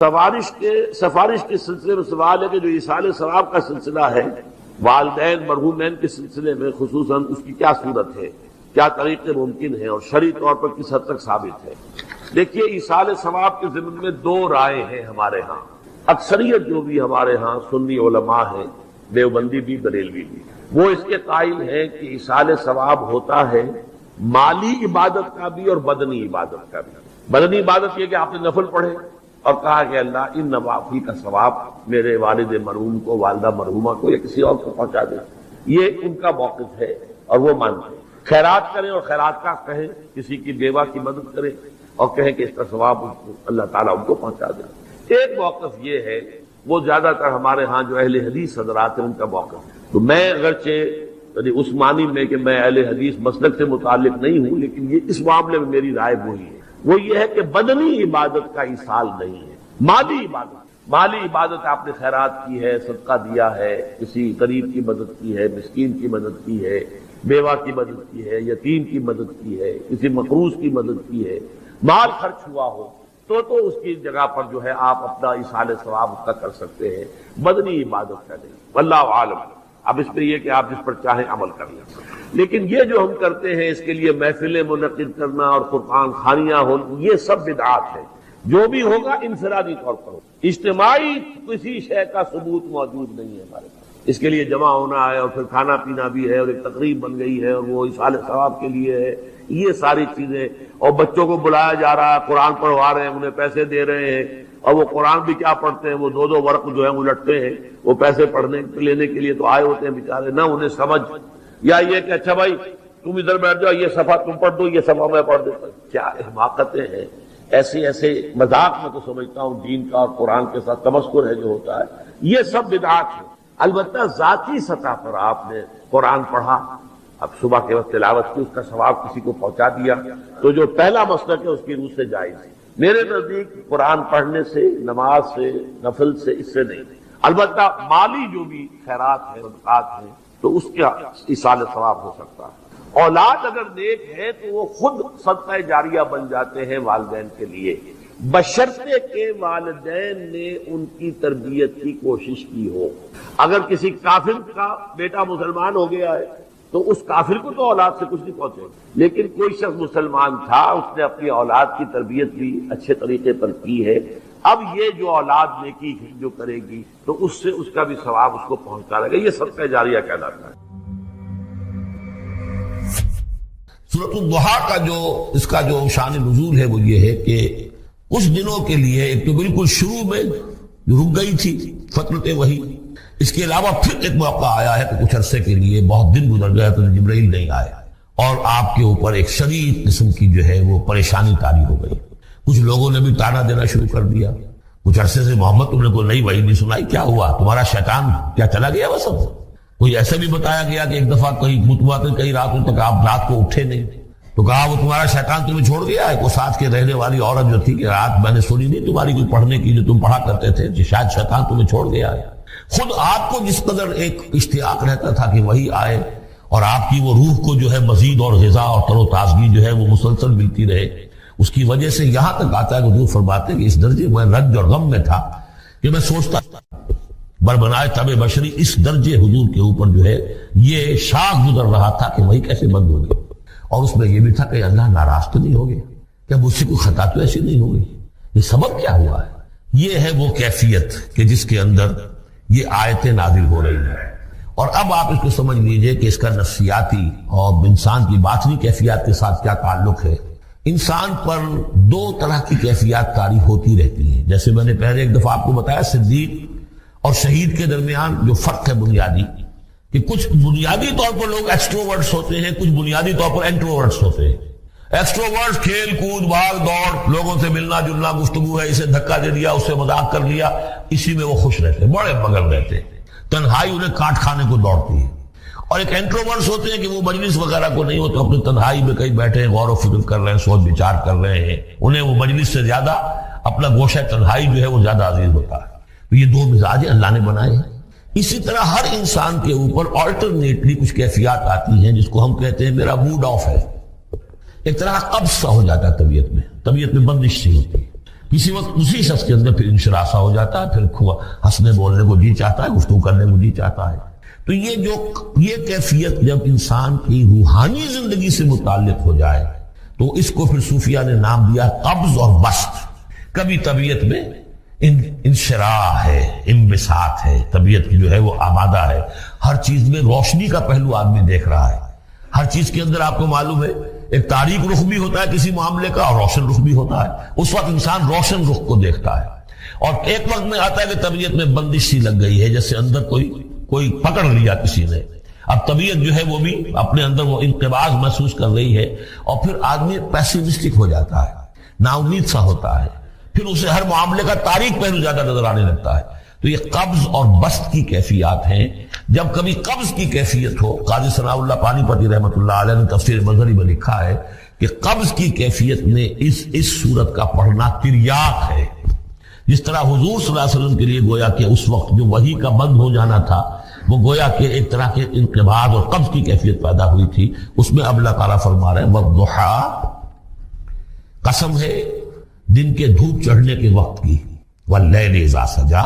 سفارش کے سلسلے میں سوال ہے کہ جو ایصال ثواب کا سلسلہ ہے والدین مرحومین کے سلسلے میں خصوصاً اس کی کیا صورت ہے، کیا طریقے ممکن ہیں اور شرعی طور پر کس حد تک ثابت ہے۔ دیکھیے، ایصال ثواب کے ضمن میں دو رائے ہیں ہمارے ہاں۔ اکثریت جو بھی ہمارے ہاں سنی علماء ہیں، دیوبندی بھی بریلوی بھی، وہ اس کے قائل ہیں کہ ایصال ثواب ہوتا ہے مالی عبادت کا بھی اور بدنی عبادت کا بھی۔ بدنی عبادت یہ کہ آپ نے نفل پڑھے اور کہا کہ اللہ ان نوافل کا ثواب میرے والد مرحوم کو، والدہ مرحومہ کو یا کسی اور کو پہنچا دیں، یہ ان کا موقف ہے اور وہ مانتے ہیں۔ خیرات کریں اور خیرات کا کہیں، کسی کی بیوہ کی مدد کریں اور کہیں کہ اس کا ثواب اللہ تعالیٰ ان کو پہنچا دے۔ ایک موقف یہ ہے، وہ زیادہ تر ہمارے ہاں جو اہل حدیث حضرات ہیں ان کا موقف ہے۔ تو میں اگرچہ اس معنی میں کہ میں اہل حدیث مسلک سے متعلق نہیں ہوں، لیکن یہ اس معاملے میں میری رائے وہی ہے، وہ یہ ہے کہ بدنی عبادت کا ایصال نہیں ہے، مالی عبادت آپ نے خیرات کی ہے، صدقہ دیا ہے، کسی غریب کی مدد کی ہے، مسکین کی مدد کی ہے، بیوہ کی مدد کی ہے، یتیم کی مدد کی ہے، کسی مقروض کی مدد کی ہے، مال خرچ ہوا ہو تو اس کی جگہ پر جو ہے آپ اپنا ایصال ثواب اس کا کر سکتے ہیں، بدنی عبادت کا نہیں۔ واللہ عالم۔ اب اس پہ یہ کہ آپ جس پر چاہیں عمل کر لیں، لیکن یہ جو ہم کرتے ہیں اس کے لیے محفلیں منعقد کرنا اور قرآن خوانیاں ہو، یہ سب بدعات ہے۔ جو بھی ہوگا انفرادی طور پر ہوگا، اجتماعی کسی شے کا ثبوت موجود نہیں ہے ہمارے پاس۔ اس کے لیے جمع ہونا ہے اور پھر کھانا پینا بھی ہے اور ایک تقریب بن گئی ہے اور وہ ایصال ثواب کے لیے ہے، یہ ساری چیزیں، اور بچوں کو بلایا جا رہا ہے، قرآن پڑھوا رہے ہیں، انہیں پیسے دے رہے ہیں، اور وہ قرآن بھی کیا پڑھتے ہیں، وہ دو ورق جو ہے وہ لٹتے ہیں، وہ پیسے پڑھنے لینے کے لیے تو آئے ہوتے ہیں بیچارے، نہ انہیں سمجھ، یا یہ کہ اچھا بھائی تم ادھر بیٹھ جاؤ، یہ صفحہ تم پڑھ دو، یہ صفحہ میں پڑھ دیتا ہوں۔ کیا حماقتیں ہیں! ایسے مذاق میں تو سمجھتا ہوں دین کا اور قرآن کے ساتھ تمسخر ہے جو ہوتا ہے، یہ سب بدعات ہے۔ البتہ ذاتی سطح پر آپ نے قرآن پڑھا، اب صبح کے وقت تلاوت کی، اس کا ثواب کسی کو پہنچا دیا، تو جو پہلا مسلک ہے اس کی روح سے جائز ہے۔ میرے نزدیک قرآن پڑھنے سے، نماز سے، نفل سے، اس سے نہیں۔ البتہ مالی جو بھی خیرات ہے، صدقات ہیں، تو اس کا ایصال ثواب ہو سکتا ہے۔ اولاد اگر نیک ہے تو وہ خود صدقہ جاریہ بن جاتے ہیں والدین کے لیے، بشرطے کہ والدین نے ان کی تربیت کی کوشش کی ہو۔ اگر کسی کافر کا بیٹا مسلمان ہو گیا ہے تو اس کافر کو تو اولاد سے کچھ نہیں پہنچے، لیکن کوئی شخص مسلمان تھا، اس نے اپنی اولاد کی تربیت بھی اچھے طریقے پر کی ہے، اب یہ جو اولاد نیکی جو کرے گی تو اس سے اس کا بھی ثواب اس کو پہنچتا رہے گا، یہ صدقہ جاریہ کہلاتا ہے۔ سورۃ الضحیٰ کا اس کا جو شان نزول ہے وہ یہ ہے کہ کچھ دنوں کے لیے، ایک تو بالکل شروع میں رک گئی تھی فترت وحی، اس کے علاوہ پھر ایک موقع آیا ہے کہ کچھ عرصے کے لیے بہت دن گزر گیا تو جبرائیل نہیں آئے اور آپ کے اوپر ایک شدید قسم کی جو ہے وہ پریشانی طاری ہو گئی۔ کچھ لوگوں نے بھی طعنہ دینا شروع کر دیا، کچھ عرصے سے محمد تم نے کوئی نئی وحی نہیں سنائی، کیا ہوا تمہارا شیطان کیا چلا گیا وسط؟ کوئی ایسا بھی بتایا گیا کہ ایک دفعہ کئی راتوں تک آپ رات کو اٹھے نہیں، تو کہا وہ تمہارا شیطان تمہیں چھوڑ گیا ہے۔ کوئی ساتھ کے رہنے والی عورت جو تھی کہ رات میں نے سنی نہیں تمہاری کوئی پڑھنے کی جو تم پڑھا کرتے تھے، کہ شاید شیطان تمہیں چھوڑ گیا ہے۔ خود آپ کو جس قدر ایک اشتیاق رہتا تھا کہ وہی آئے اور آپ کی وہ روح کو جو ہے مزید اور غذا اور تر و تازگی جو ہے وہ مسلسل ملتی رہے، اس کی وجہ سے یہاں تک آتا ہے کہ حضور فرماتے ہیں کہ اس درجے میں رنج اور غم میں تھا کہ میں سوچتا بربنائے طب بشری، اس درجے حضور کے اوپر جو ہے یہ شاخ گزر رہا تھا کہ وہی کیسے بند ہو گئی، اور اس میں یہ بھی تھا کہ اللہ ناراض تو نہیں ہو گیا، کیا مجھ سے کوئی خطا تو ایسی نہیں ہوگی، یہ سبب کیا ہوا ہے؟ یہ ہے وہ کیفیت کہ جس کے اندر یہ آیتیں نازل ہو رہی ہیں۔ اور اب آپ اس کو سمجھ لیجئے کہ اس کا نفسیاتی اور انسان کی باطنی کیفیات کے ساتھ کیا تعلق ہے۔ انسان پر دو طرح کی کیفیات طاری ہوتی رہتی ہیں، جیسے میں نے پہلے ایک دفعہ آپ کو بتایا صدیق اور شہید کے درمیان جو فرق ہے بنیادی، کہ کچھ بنیادی طور پر لوگ ایکسٹروورٹس ہوتے ہیں، کچھ بنیادی طور پر انٹروورٹس ہوتے ہیں۔ ایکسٹروورٹس کھیل کود بھاگ دوڑ، لوگوں سے ملنا جلنا، گفتگو ہے، اسے دھکا دے دیا، اس سے مذاق کر لیا، اسی میں وہ خوش رہتے ہیں، بڑے مگن رہتے ہیں، تنہائی انہیں کاٹ کھانے کو دوڑتی ہے۔ اور ایک انٹروورٹس ہوتے ہیں کہ وہ مجلس وغیرہ کو نہیں ہوتے، اپنی تنہائی میں کہیں بیٹھے ہیں، غور و فکر کر رہے ہیں، سوچ بچار کر رہے ہیں، انہیں وہ مجلس سے زیادہ اپنا گوشہ تنہائی جو ہے وہ زیادہ عزیز ہوتا ہے۔ تو یہ دو مزاج اللہ نے بنائے ہیں۔ اسی طرح ہر انسان کے اوپر آلٹرنیٹلی کچھ کیفیات آتی ہیں جس کو ہم کہتے ہیں میرا موڈ آف ہے، ایک طرح قبض سا ہو جاتا ہے طبیعت میں بندش سی ہوتی ہے۔ کسی وقت اسی شخص کے اندر پھر انشراح سا ہو جاتا ہے، پھر ہنسنے بولنے کو جی چاہتا ہے، گفتگو کرنے کو جی چاہتا ہے۔ تو یہ کیفیت جب انسان کی روحانی زندگی سے متعلق ہو جائے تو اس کو پھر صوفیہ نے نام دیا قبض اور بسط۔ کبھی طبیعت میں انشراح ہے، انبساط ہے، طبیعت کی جو ہے وہ آمادہ ہے، ہر چیز میں روشنی کا پہلو آدمی دیکھ رہا ہے، ہر چیز کے اندر آپ کو معلوم ہے ایک تاریک رخ بھی ہوتا ہے کسی معاملے کا اور روشن رخ بھی ہوتا ہے، اس وقت انسان روشن رخ کو دیکھتا ہے۔ اور ایک وقت میں آتا ہے کہ طبیعت میں بندش سی لگ گئی ہے، جیسے اندر کوئی پکڑ لیا کسی نے، اب طبیعت جو ہے وہ بھی اپنے اندر وہ انقباض محسوس کر رہی ہے، اور پھر آدمی پیسیمسٹک ہو جاتا ہے، نا امید سا ہوتا ہے، پھر اسے ہر معاملے کا تاریک پہلو زیادہ نظر آنے لگتا ہے۔ تو یہ قبض اور بسط کی کیفیات ہیں۔ جب کبھی قبض کی کیفیت ہو، قاضی ثناء اللہ پانی پتی رحمۃ اللہ علیہ نے تفسیر مظہری میں لکھا ہے کہ قبض کی کیفیت میں اس صورت کا پڑھنا تریاق ہے، جس طرح حضور صلی اللہ علیہ وسلم کے لیے گویا کہ اس وقت جو وحی کا بند ہو جانا تھا وہ گویا کہ ایک طرح کے انقباض اور قبض کی کیفیت پیدا ہوئی تھی، اس میں اب اللہ تعالیٰ فرما رہے ہیں والضحیٰ، قسم ہے دن کے دھوپ چڑھنے کے وقت کی، واللیل اذا سجا،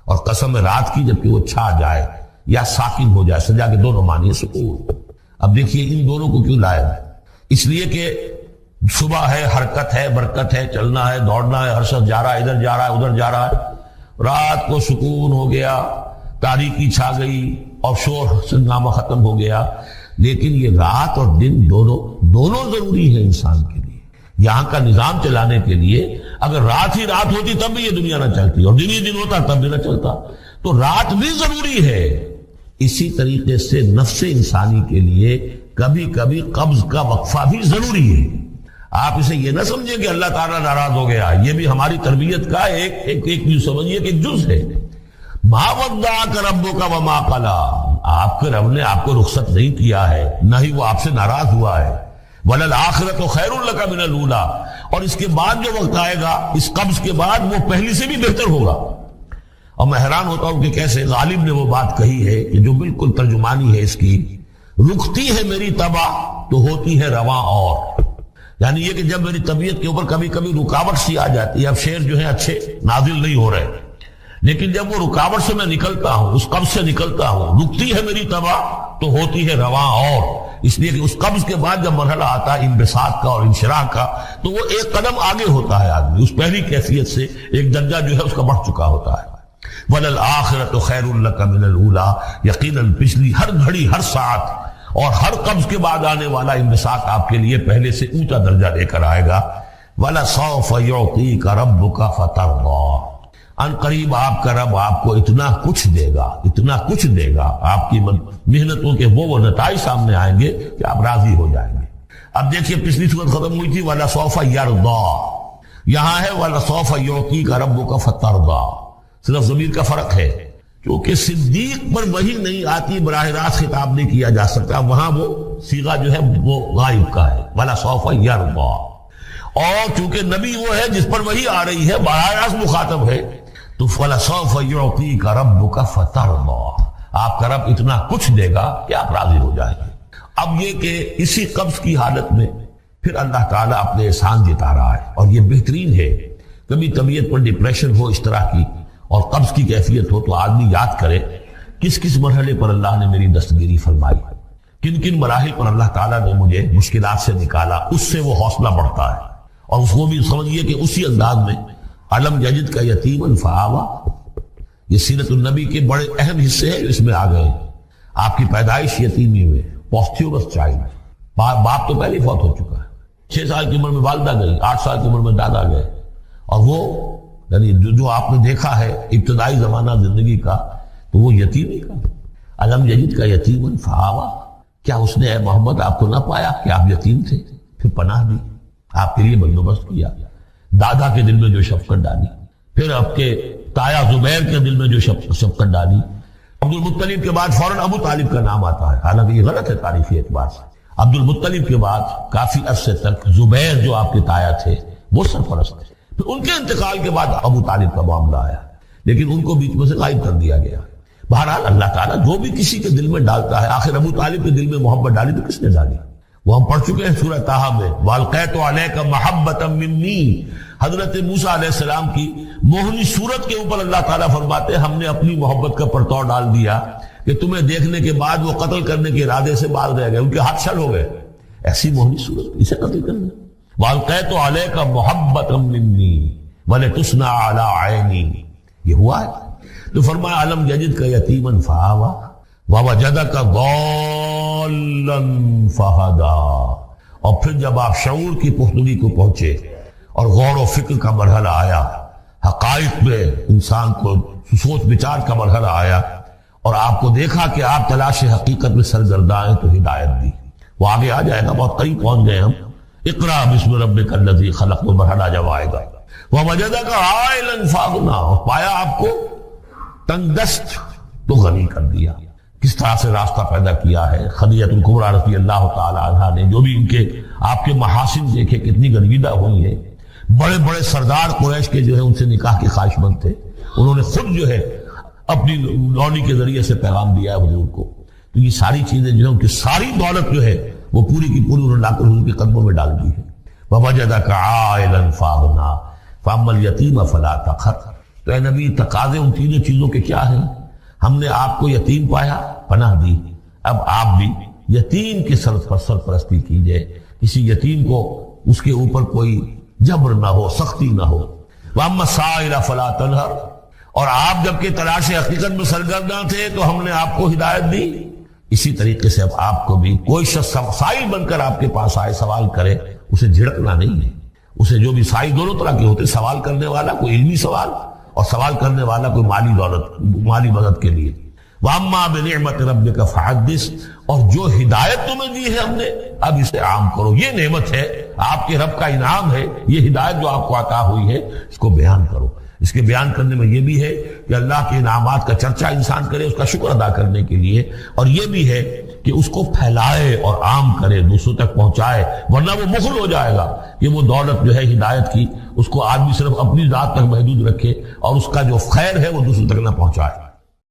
اور قسم ہے رات کی جبکہ وہ چھا جائے یا ساکن ہو جائے، سجا کے دونوں معنی سکون۔ اب دیکھیے ان دونوں کو کیوں لائے، اس لیے کہ صبح ہے، حرکت ہے، برکت ہے، چلنا ہے، دوڑنا ہے، ہر شخص جا رہا ہے، ادھر جا رہا ہے، ادھر جا رہا ہے، رات کو سکون ہو گیا، تاریکی چھا گئی اور شور سنگامہ ختم ہو گیا۔ لیکن یہ رات اور دن دونوں ضروری ہے انسان کے لیے، یہاں کا نظام چلانے کے لیے۔ اگر رات ہی رات ہوتی تب بھی یہ دنیا نہ چلتی، اور دن ہی دن ہوتا تب بھی نہ چلتا، تو رات بھی ضروری ہے۔ اسی طریقے سے نفس انسانی کے لیے کبھی کبھی قبض کا وقفہ بھی ضروری ہے۔ آپ اسے یہ نہ سمجھیں کہ اللہ تعالیٰ ناراض ہو گیا، یہ بھی ہماری تربیت کا ایک سمجھیے کہ ایک جز ہے۔ ما ودعک ربک وما قلی، آپ کے رب نے آپ کو رخصت نہیں کیا ہے، نہ ہی وہ آپ سے ناراض ہوا ہے۔ وَلَلْآخِرَةُ خَيْرٌ لَكَ مِنَ الْأُولَىٰ، اور اس کے بعد جو وقت آئے گا اس قبض کے بعد وہ پہلی سے بھی بہتر ہوگا۔ اور میں حیران ہوتا ہوں کہ کیسے غالب نے وہ بات کہی ہے کہ جو بالکل ترجمانی ہے اس کی، رکتی ہے میری طبع تو ہوتی ہے رواں اور، یعنی یہ کہ جب میری طبیعت کے اوپر کبھی کبھی رکاوٹ سی آ جاتی ہے، اب شعر جو ہے اچھے نازل نہیں ہو رہے، لیکن جب وہ رکاوٹ سے میں نکلتا ہوں، اس قبض سے نکلتا ہوں، رکتی ہے میری طبع تو ہوتی ہے رواں اور، اس لیے کہ اس قبض کے بعد جب مرحلہ آتا ہے انبساط کا اور انشراح کا تو وہ ایک قدم آگے ہوتا ہے، آدمی اس پہلی کیفیت سے ایک درجہ جو ہے اس کا بڑھ چکا ہوتا ہے۔ وَلَلْآخِرَةُ خَيْرٌ لَكَ مِنَ الْأُولَىٰ، یقیناً پچھلی ہر گھڑی، ہر ساعت اور ہر قبض کے بعد آنے والا انبساط آپ کے لیے پہلے سے اونچا درجہ لے کر آئے گا۔ وَلَسَوْفَ يُعْطِيكَ رَبُّكَ فَتَرْضَىٰ، ان قریب آپ کا رب آپ کو اتنا کچھ دے گا، اتنا کچھ دے گا، آپ کی محنتوں کے وہ نتائج سامنے آئیں گے کہ آپ راضی ہو جائیں گے۔ اب دیکھیے پچھلی صورت ختم ہوئی تھی وَلَسَوْفَ يَرْضَىٰ، یہاں ہے وَلَسَوْفَ يُعْطِيكَ رَبُّكَ فَتَرْضَىٰ، صرف ضمیر کا فرق ہے، کیونکہ صدیق پر وحی نہیں آتی، براہ راست خطاب نہیں کیا جا سکتا، وہاں وہ صیغہ جو ہے وہ غائب کا ہے، وَلَسَوْفَ يَرْضَىٰ، اور چونکہ نبی وہ ہے جس پر وحی آ رہی ہے، براہ راست مخاطب ہے، تو فَلَسَوْفَ يُعْطِيكَ رَبُّكَ فَتَرْضَىٰ، آپ کا رب اتنا کچھ دے گا کہ آپ راضی ہو جائیں گے۔ اب یہ کہ اسی قبض کی حالت میں پھر اللہ تعالیٰ اپنے احسان جتا رہا ہے، اور یہ بہترین ہے۔ کبھی طبیعت پر ڈپریشن ہو اس طرح کی اور قبض کی کیفیت ہو تو آدمی یاد کرے کس کس مرحلے پر اللہ نے میری دستگیری فرمائی، کن کن مراحل پر اللہ تعالیٰ نے مجھے مشکلات سے نکالا، اس سے وہ حوصلہ بڑھتا ہے۔ اور اس کو بھی سمجھیے کہ اسی انداز میں علم یجد کا یتیمن فآوا، یہ سیرت النبی کے بڑے اہم حصے ہیں جو اس میں آ گئے۔ آپ کی پیدائش یتیمی ہوئے، پوسٹیورس چائلڈ، باپ تو پہلے فوت ہو چکا ہے، 6 سال کی عمر میں والدہ گئی، 8 سال کی عمر میں دادا گئے، اور وہ یعنی جو آپ نے دیکھا ہے ابتدائی زمانہ زندگی کا تو وہ یتیمی کا، علم یجد کا یتیمن فآوا، کیا اس نے اے محمد آپ کو نہ پایا کہ آپ یتیم تھے، پھر پناہ دی، آپ کے لیے بندوبست کیا، دادا کے دل میں جو شفقت ڈالی، پھر آپ کے تایا زبیر کے دل میں جو شفقت ڈالی۔ عبد المطلب کے بعد فوراً ابو طالب کا نام آتا ہے، حالانکہ یہ غلط ہے تاریخی اعتبار سے۔ عبد المطلب کے بعد کافی عرصے تک زبیر جو آپ کے تایا تھے وہ سرپرست تھے، پھر ان کے انتقال کے بعد ابو طالب کا معاملہ آیا، لیکن ان کو بیچ میں سے غائب کر دیا گیا۔ بہرحال اللہ تعالیٰ جو بھی کسی کے دل میں ڈالتا ہے، آخر ابو طالب کے دل میں محبت ڈالی تو کس نے ڈالی؟ وہ ہم پڑھ چکے ہیں سورہ طٰہٰ میں، وَأَلْقَيْتُ عَلَيْكَ مَحَبَّةً مِّنِّي، حضرت موسیٰ علیہ السلام کی موہنی صورت کے اوپر اللہ تعالیٰ فرماتے ہم نے اپنی محبت کا پرتو ڈال دیا کہ تمہیں دیکھنے کے بعد وہ قتل کرنے کے ارادے سے باز رہ گئے، ان کے ہاتھ شل ہو گئے، ایسی موہنی صورت اسے قتل کرنا۔ وَأَلْقَيْتُ عَلَيْكَ مُحَبَّةً مِّنِّي وَلِتُصْنَعَ عَلَىٰ عَيْنِي، یہ ہوا ہے۔ تو فرمایا أَلَمْ يَجِدْكَ يَتِيمًا فَآوَىٰ وَوَجَدَكَ ضَالًّا فَهَدَىٰ، اور پھر جب آپ شعور کی پختگی کو پہنچے اور غور و فکر کا مرحلہ آیا، حقائق میں انسان کو سوچ بچار کا مرحلہ آیا اور آپ کو دیکھا کہ آپ تلاش حقیقت میں سرگرداں ہیں تو ہدایت دی۔ وہ آگے آ جائے گا، بہت قریب پہنچ گئے ہم۔ اقرا بسم ربک الذی خلق، وہ مرحلہ جب آئے گا۔ ووجدک عائلا فاغنا، اور پایا آپ کو تنگ دست تو غنی کر دیا۔ کس طرح سے راستہ پیدا کیا ہے خدیجہ الکبریٰ رضی اللہ تعالی عنہا نے، جو بھی ان کے آپ کے محاسن دیکھے کتنی گرویدہ ہوئی ہے۔ بڑے بڑے سردار قریش کے جو ہے ان سے نکاح کے خواہش مند تھے، انہوں نے خود جو ہے اپنی لونی کے ذریعے سے پیغام دیا ہے حضور کو۔ تو یہ ساری چیزیں جو ہے ان کی ساری دولت جو ہے وہ پوری کی پوری انہوں نے لا کر حضور کے قدموں میں ڈال دی ہے۔ وَوَجَدَكَ عَائِلًا فَأَغْنَىٰ فَأَمَّا الْيَتِيمَ فَلَا تَقْهَرْ، تو اے نبی تقاضے ان تینوں چیزوں کے کیا ہیں؟ ہم نے آپ کو یتیم پایا، پناہ دی، اب آپ بھی یتیم کی سرپرستی کیجئے، کسی یتیم کو اس کے اوپر کوئی جبر نہ ہو، سختی نہ ہو۔ وَأَمَّا السَّائِلَ فَلَا تَنْهَرْ، اور آپ جبکہ تلاش حقیقت میں سرگرداں تھے تو ہم نے آپ کو ہدایت دی، اسی طریقے سے اب آپ کو بھی کوئی شخص سائل بن کر آپ کے پاس آئے سوال کرے، اسے جھڑکنا نہیں ہے۔ اسے جو بھی سائل دونوں طرح کے ہوتے، سوال کرنے والا کوئی علمی سوال اور سوال کرنے والا کوئی مالی دولت، مالی مدد کے لیے۔ وَأَمَّا بِنِعْمَةِ رَبِّكَ فَحَدِّثْ، اور جو ہدایت تمہیں دی ہے ہم نے اب اسے عام کرو، یہ نعمت ہے، آپ کے رب کا انعام ہے، یہ ہدایت جو آپ کو عطا ہوئی ہے اس کو بیان کرو۔ اس کے بیان کرنے میں یہ بھی ہے کہ اللہ کے انعامات کا چرچا انسان کرے اس کا شکر ادا کرنے کے لیے، اور یہ بھی ہے کہ اس کو پھیلائے اور عام کرے، دوسروں تک پہنچائے، ورنہ وہ مغل ہو جائے گا کہ وہ دولت جو ہے ہدایت کی اس کو آدمی صرف اپنی ذات تک محدود رکھے اور اس کا جو خیر ہے وہ دوسروں تک نہ پہنچائے۔